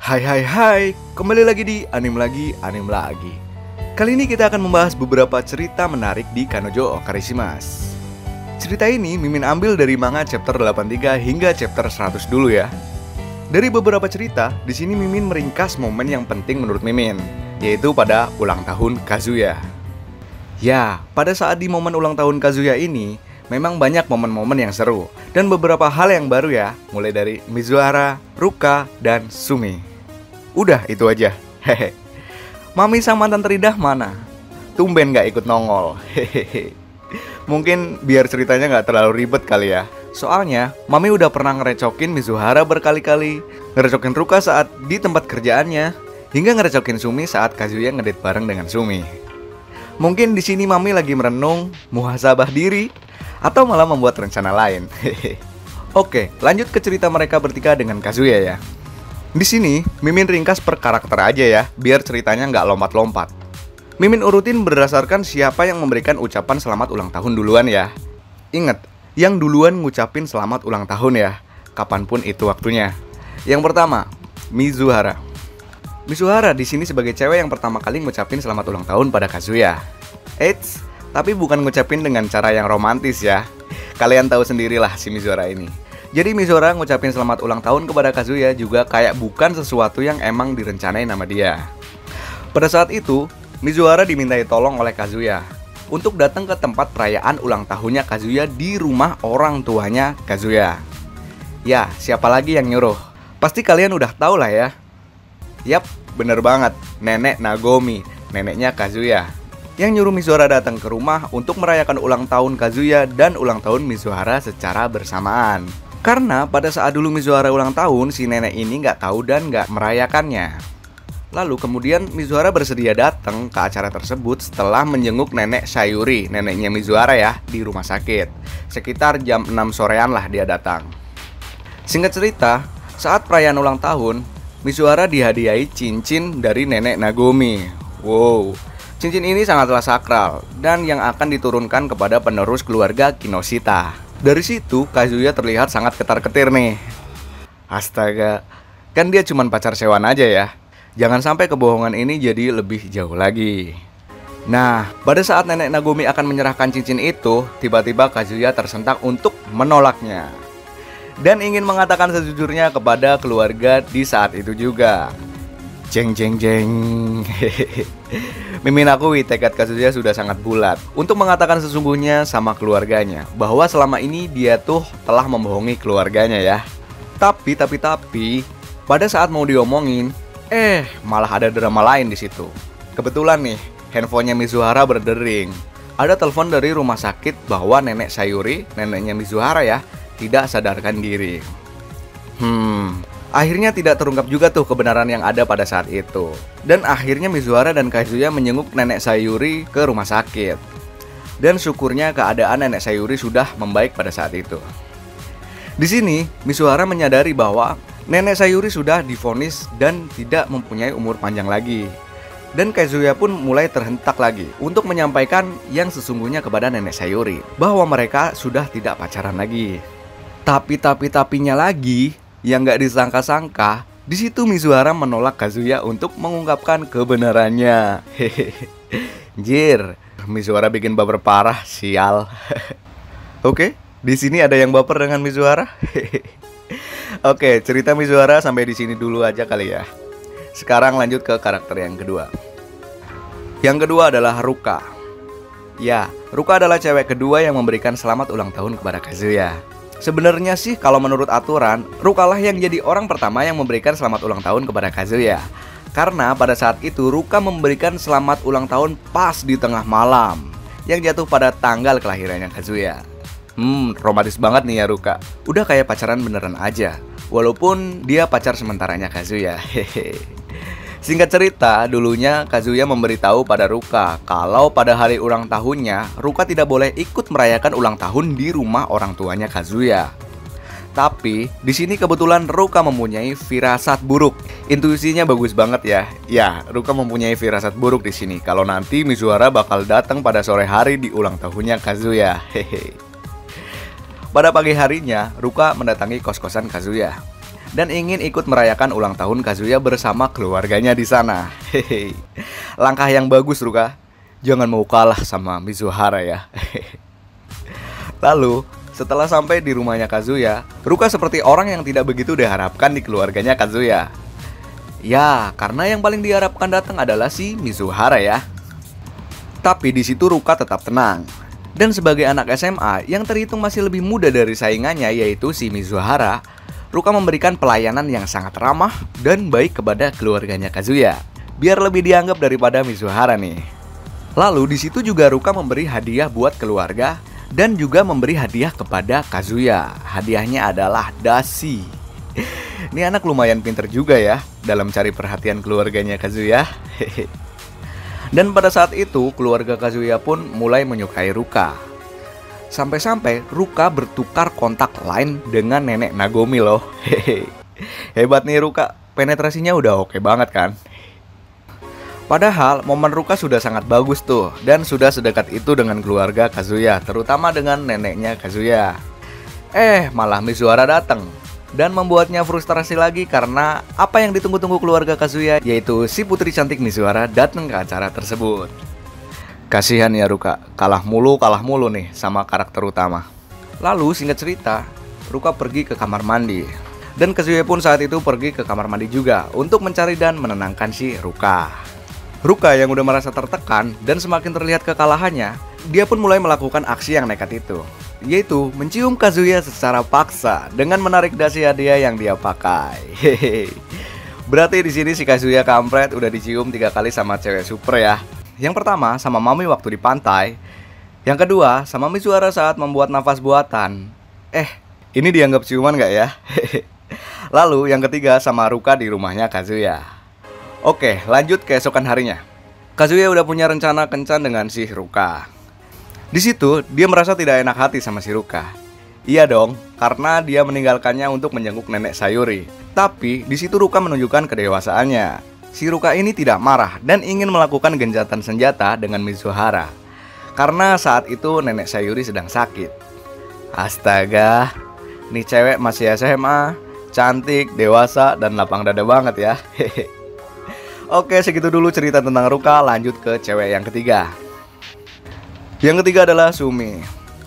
Hai hai hai, kembali lagi di Anime Lagi. Kali ini kita akan membahas beberapa cerita menarik di Kanojo Okarishimasu. Cerita ini Mimin ambil dari manga chapter 83 hingga chapter 100 dulu ya. Dari beberapa cerita, di sini Mimin meringkas momen yang penting menurut Mimin, yaitu pada ulang tahun Kazuya. Ya, pada saat di momen ulang tahun Kazuya ini, memang banyak momen-momen yang seru dan beberapa hal yang baru ya, mulai dari Mizuhara, Ruka, dan Sumi. Udah itu aja. Hehe. Mami sama Tante Ridah mana? Tumben gak ikut nongol. Hehehe. Mungkin biar ceritanya gak terlalu ribet kali ya. Soalnya Mami udah pernah ngerecokin Mizuhara berkali-kali, ngerecokin Ruka saat di tempat kerjaannya, hingga ngerecokin Sumi saat Kazuya ngedate bareng dengan Sumi. Mungkin di sini Mami lagi merenung, muhasabah diri, atau malah membuat rencana lain. Oke, lanjut ke cerita mereka bertiga dengan Kazuya ya. Di sini, Mimin ringkas per karakter aja ya, biar ceritanya nggak lompat-lompat. Mimin urutin berdasarkan siapa yang memberikan ucapan selamat ulang tahun duluan ya. Ingat, yang duluan ngucapin selamat ulang tahun ya, kapanpun itu waktunya. Yang pertama, Mizuhara. Mizuhara di sini sebagai cewek yang pertama kali ngucapin selamat ulang tahun pada Kazuya. Eits, tapi bukan ngucapin dengan cara yang romantis ya. Kalian tahu sendirilah si Mizuhara ini. Jadi Mizuhara ngucapin selamat ulang tahun kepada Kazuya juga kayak bukan sesuatu yang emang direncanain sama dia. Pada saat itu, Mizuhara dimintai tolong oleh Kazuya untuk datang ke tempat perayaan ulang tahunnya Kazuya di rumah orang tuanya Kazuya. Ya, siapa lagi yang nyuruh? Pasti kalian udah tahu lah ya. Yap, bener banget, Nenek Nagomi, neneknya Kazuya, yang nyuruh Mizuhara datang ke rumah untuk merayakan ulang tahun Kazuya dan ulang tahun Mizuhara secara bersamaan. Karena pada saat dulu Mizuhara ulang tahun, si nenek ini nggak tahu dan nggak merayakannya. Lalu kemudian Mizuhara bersedia datang ke acara tersebut setelah menjenguk nenek Sayuri, neneknya Mizuhara ya, di rumah sakit. Sekitar jam 6 sorean lah dia datang. Singkat cerita, saat perayaan ulang tahun, Mizuhara dihadiahi cincin dari nenek Nagomi. Wow, cincin ini sangatlah sakral dan yang akan diturunkan kepada penerus keluarga Kinoshita. Dari situ Kazuya terlihat sangat ketar-ketir nih. Astaga, kan dia cuma pacar sewaan aja ya. Jangan sampai kebohongan ini jadi lebih jauh lagi. Nah, pada saat nenek Nagomi akan menyerahkan cincin itu, tiba-tiba Kazuya tersentak untuk menolaknya dan ingin mengatakan sejujurnya kepada keluarga di saat itu juga. Jeng jeng jeng. Mimin akui tekad Kazuya sudah sangat bulat untuk mengatakan sesungguhnya sama keluarganya bahwa selama ini dia tuh telah membohongi keluarganya ya. Tapi pada saat mau diomongin, malah ada drama lain di situ. Kebetulan nih, handphonenya Mizuhara berdering. Ada telepon dari rumah sakit bahwa nenek Sayuri, neneknya Mizuhara ya, tidak sadarkan diri. Akhirnya tidak terungkap juga tuh kebenaran yang ada pada saat itu. Dan akhirnya Mizuhara dan Kazuya menjenguk nenek Sayuri ke rumah sakit. Dan syukurnya keadaan nenek Sayuri sudah membaik pada saat itu. Di sini Mizuhara menyadari bahwa nenek Sayuri sudah divonis dan tidak mempunyai umur panjang lagi. Dan Kazuya pun mulai terhentak lagi untuk menyampaikan yang sesungguhnya kepada nenek Sayuri, bahwa mereka sudah tidak pacaran lagi. Tapinya lagi, yang gak disangka-sangka, di situ Mizuhara menolak Kazuya untuk mengungkapkan kebenarannya. Jir, Mizuhara bikin baper parah, sial. Oke, di sini ada yang baper dengan Mizuhara. Oke, cerita Mizuhara sampai di sini dulu aja kali ya. Sekarang lanjut ke karakter yang kedua. Yang kedua adalah Ruka. Ya, Ruka adalah cewek kedua yang memberikan selamat ulang tahun kepada Kazuya. Sebenarnya sih kalau menurut aturan, Ruka lah yang jadi orang pertama yang memberikan selamat ulang tahun kepada Kazuya. Karena pada saat itu Ruka memberikan selamat ulang tahun pas di tengah malam, yang jatuh pada tanggal kelahirannya Kazuya. Romantis banget nih ya Ruka. Udah kayak pacaran beneran aja, walaupun dia pacar sementaranya Kazuya. Singkat cerita, dulunya Kazuya memberitahu pada Ruka kalau pada hari ulang tahunnya Ruka tidak boleh ikut merayakan ulang tahun di rumah orang tuanya Kazuya. Tapi di sini kebetulan Ruka mempunyai firasat buruk. Intuisinya bagus banget ya. Ya, Ruka mempunyai firasat buruk di sini kalau nanti Mizuhara bakal datang pada sore hari di ulang tahunnya Kazuya. Pada pagi harinya, Ruka mendatangi kos-kosan Kazuya. dan ingin ikut merayakan ulang tahun Kazuya bersama keluarganya di sana. Hehe. Langkah yang bagus, Ruka. Jangan mau kalah sama Mizuhara ya. Lalu, setelah sampai di rumahnya Kazuya, Ruka seperti orang yang tidak begitu diharapkan di keluarganya Kazuya. Ya, karena yang paling diharapkan datang adalah si Mizuhara ya. Tapi di situ Ruka tetap tenang. Dan sebagai anak SMA yang terhitung masih lebih muda dari saingannya yaitu si Mizuhara, Ruka memberikan pelayanan yang sangat ramah dan baik kepada keluarganya Kazuya, biar lebih dianggap daripada Mizuhara nih. Lalu di situ juga Ruka memberi hadiah buat keluarga dan juga memberi hadiah kepada Kazuya. Hadiahnya adalah dasi. Ini anak lumayan pinter juga ya dalam cari perhatian keluarganya Kazuya. Dan pada saat itu keluarga Kazuya pun mulai menyukai Ruka. Sampai-sampai Ruka bertukar kontak line dengan nenek Nagomi loh. Hebat nih Ruka, penetrasinya udah oke banget kan. Padahal momen Ruka sudah sangat bagus tuh, dan sudah sedekat itu dengan keluarga Kazuya, terutama dengan neneknya Kazuya. Malah Mizuhara datang dan membuatnya frustrasi lagi karena apa yang ditunggu-tunggu keluarga Kazuya, yaitu si putri cantik Mizuhara datang ke acara tersebut. Kasihan ya Ruka, kalah mulu nih sama karakter utama. Lalu singkat cerita, Ruka pergi ke kamar mandi, dan Kazuya pun saat itu pergi ke kamar mandi juga untuk mencari dan menenangkan si Ruka. Ruka yang udah merasa tertekan dan semakin terlihat kekalahannya, dia pun mulai melakukan aksi yang nekat itu, yaitu mencium Kazuya secara paksa dengan menarik dasi hadiah yang dia pakai. Hehehe. Berarti di sini si Kazuya kampret udah dicium 3 kali sama cewek super ya. Yang pertama sama Mami waktu di pantai, yang kedua sama Mizuhara saat membuat nafas buatan. Ini dianggap ciuman nggak ya? Lalu yang ketiga sama Ruka di rumahnya Kazuya. Oke, lanjut keesokan harinya. Kazuya udah punya rencana kencan dengan si Ruka. Di situ dia merasa tidak enak hati sama si Ruka. Iya dong, karena dia meninggalkannya untuk menjenguk nenek Sayuri. Tapi di situ Ruka menunjukkan kedewasaannya. Si Ruka ini tidak marah dan ingin melakukan gencatan senjata dengan Mizuhara, karena saat itu nenek Sayuri sedang sakit. Astaga, nih cewek masih SMA, cantik, dewasa, dan lapang dada banget ya. Hehe. Oke, segitu dulu cerita tentang Ruka, lanjut ke cewek yang ketiga. Yang ketiga adalah Sumi.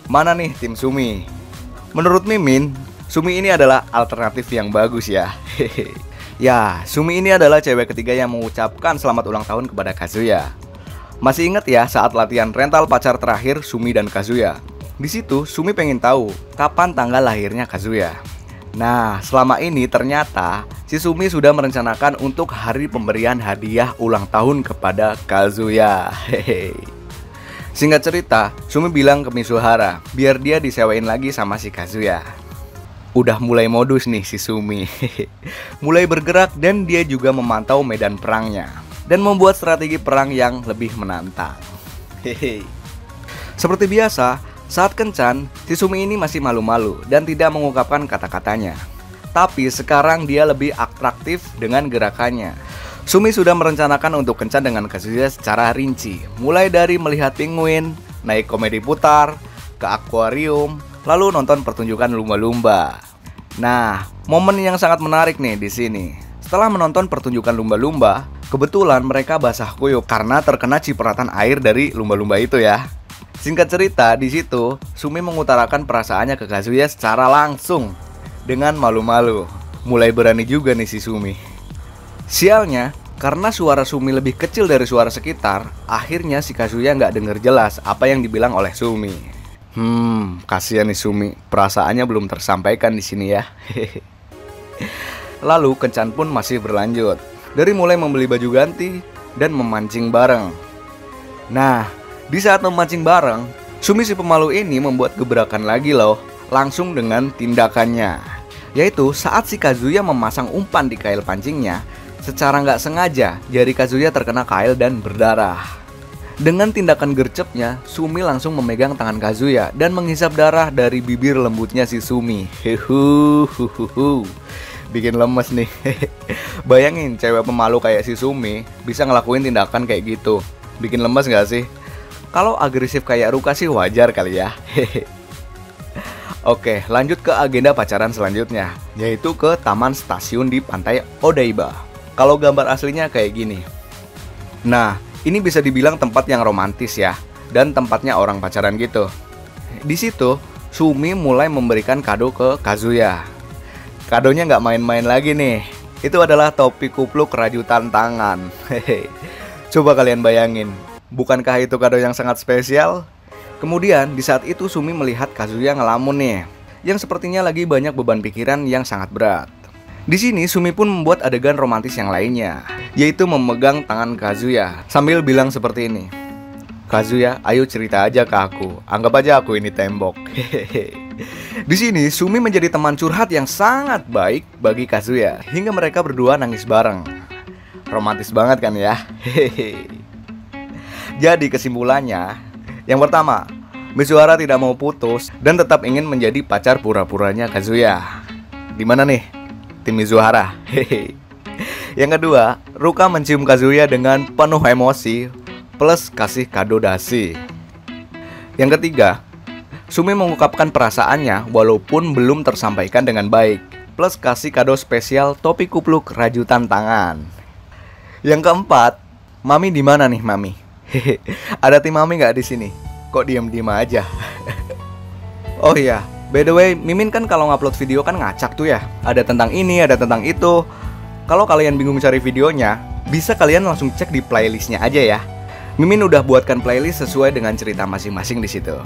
Mana nih tim Sumi? Menurut Mimin, Sumi ini adalah alternatif yang bagus ya. Ya, Sumi ini adalah cewek ketiga yang mengucapkan selamat ulang tahun kepada Kazuya. Masih ingat ya saat latihan rental pacar terakhir Sumi dan Kazuya? Di situ Sumi pengen tahu kapan tanggal lahirnya Kazuya. Nah, selama ini ternyata si Sumi sudah merencanakan untuk hari pemberian hadiah ulang tahun kepada Kazuya. Hehe. Singkat cerita, Sumi bilang ke Mizuhara biar dia disewain lagi sama si Kazuya. Udah mulai modus nih si Sumi. Mulai bergerak dan dia juga memantau medan perangnya dan membuat strategi perang yang lebih menantang. Hehe. Seperti biasa, saat kencan, si Sumi ini masih malu-malu dan tidak mengungkapkan kata-katanya. Tapi sekarang dia lebih atraktif dengan gerakannya. Sumi sudah merencanakan untuk kencan dengan Kazuya secara rinci, mulai dari melihat penguin, naik komedi putar, ke akuarium, lalu nonton pertunjukan lumba-lumba. Nah, momen yang sangat menarik nih di sini. Setelah menonton pertunjukan lumba-lumba, kebetulan mereka basah kuyup karena terkena cipratan air dari lumba-lumba itu ya. Singkat cerita, di situ Sumi mengutarakan perasaannya ke Kazuya secara langsung dengan malu-malu. Mulai berani juga nih si Sumi. Sialnya, karena suara Sumi lebih kecil dari suara sekitar, akhirnya si Kazuya nggak denger jelas apa yang dibilang oleh Sumi. Kasihan nih Sumi, perasaannya belum tersampaikan di sini ya. Lalu kencan pun masih berlanjut, dari mulai membeli baju ganti dan memancing bareng. Nah, di saat memancing bareng, Sumi si pemalu ini membuat gebrakan lagi loh, langsung dengan tindakannya. Yaitu saat si Kazuya memasang umpan di kail pancingnya, secara nggak sengaja jari Kazuya terkena kail dan berdarah. Dengan tindakan gercepnya, Sumi langsung memegang tangan Kazuya dan menghisap darah dari bibir lembutnya si Sumi. Bikin lemes nih. Bayangin cewek pemalu kayak si Sumi bisa ngelakuin tindakan kayak gitu. Bikin lemes nggak sih? Kalau agresif kayak Ruka sih wajar kali ya. Oke, lanjut ke agenda pacaran selanjutnya, yaitu ke taman stasiun di pantai Odaiba. Kalau gambar aslinya kayak gini. Nah, ini bisa dibilang tempat yang romantis ya, dan tempatnya orang pacaran gitu. Di situ, Sumi mulai memberikan kado ke Kazuya. Kadonya nggak main-main lagi nih. Itu adalah topi kupluk rajutan tangan. Hehe. Coba kalian bayangin, bukankah itu kado yang sangat spesial? Kemudian di saat itu Sumi melihat Kazuya ngelamun nih, yang sepertinya lagi banyak beban pikiran yang sangat berat. Di sini Sumi pun membuat adegan romantis yang lainnya, yaitu memegang tangan Kazuya sambil bilang seperti ini. Kazuya, ayo cerita aja ke aku. Anggap aja aku ini tembok. Hehehe. Di sini Sumi menjadi teman curhat yang sangat baik bagi Kazuya hingga mereka berdua nangis bareng. Romantis banget kan ya? Hehehe. Jadi kesimpulannya, yang pertama, Mizuhara tidak mau putus dan tetap ingin menjadi pacar pura-puranya Kazuya. Di mana nih? Tim Mizuhara. Hehehe. Yang kedua, Ruka mencium Kazuya dengan penuh emosi plus kasih kado dasi. Yang ketiga, Sumi mengungkapkan perasaannya walaupun belum tersampaikan dengan baik, plus kasih kado spesial topi kupluk rajutan tangan. Yang keempat, Mami di mana nih Mami? Hehe, ada tim Mami nggak di sini? Kok diam-diam aja? Oh iya, by the way, Mimin kan kalau ngupload video kan ngacak tuh ya. Ada tentang ini, ada tentang itu. Kalau kalian bingung cari videonya, bisa kalian langsung cek di playlistnya aja ya. Mimin udah buatkan playlist sesuai dengan cerita masing-masing di situ.